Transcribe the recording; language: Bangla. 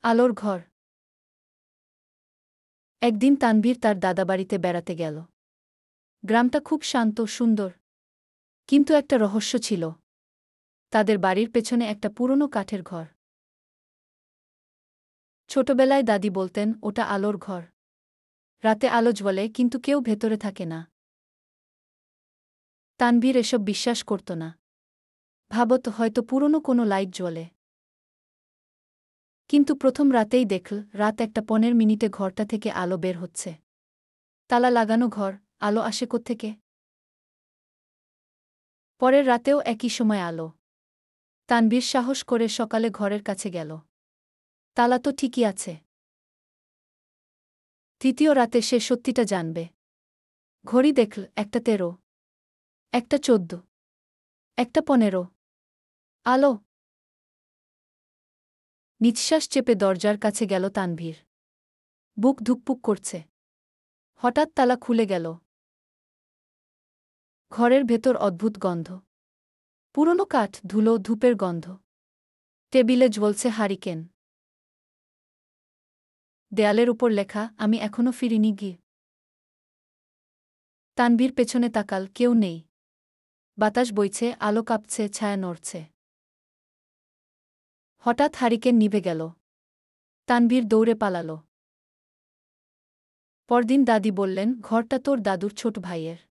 আলোর ঘর। একদিন তানভীর তার দাদাবাড়িতে বেড়াতে গেল। গ্রামটা খুব শান্ত, সুন্দর। কিন্তু একটা রহস্য ছিল। তাদের বাড়ির পেছনে একটা পুরনো কাঠের ঘর। ছোটবেলায় দাদি বলতেন, ওটা আলোর ঘর। রাতে আলো জ্বলে, কিন্তু কেউ ভেতরে থাকে না। তানভীর এসব বিশ্বাস করত না। ভাবত হয়তো পুরনো কোনো লাইট জ্বলে। কিন্তু প্রথম রাতেই দেখল, রাত 1:15 ঘরটা থেকে আলো বের হচ্ছে। তালা লাগানো ঘর, আলো আসে কোত্থেকে? পরের রাতেও একই সময় আলো। তানভীর সাহস করে সকালে ঘরের কাছে গেল। তালা তো ঠিকই আছে। তৃতীয় রাতে সে সত্যিটা জানবে। ঘড়ি দেখল, 1:13, 1:14, 1:15। আলো। নিঃশ্বাস চেপে দরজার কাছে গেল তানভীর। বুক ধুকপুক করছে। হঠাৎ তালা খুলে গেল। ঘরের ভেতর অদ্ভুত গন্ধ। পুরনো কাঠ, ধুলো, ধূপের গন্ধ। টেবিলে জ্বলছে হারিকেন। দেয়ালের উপর লেখা, আমি এখনো ফিরিনি গি। তানভীর পেছনে তাকাল, কেউ নেই। বাতাস বইছে, আলো কাঁপছে, ছায়া নড়ছে। হঠাৎ হারিকেন নিভে গেল। তানভীর দৌড়ে পালাল। পরদিন দাদি বললেন, ঘরটা তোর দাদুর ছোট ভাইয়ের।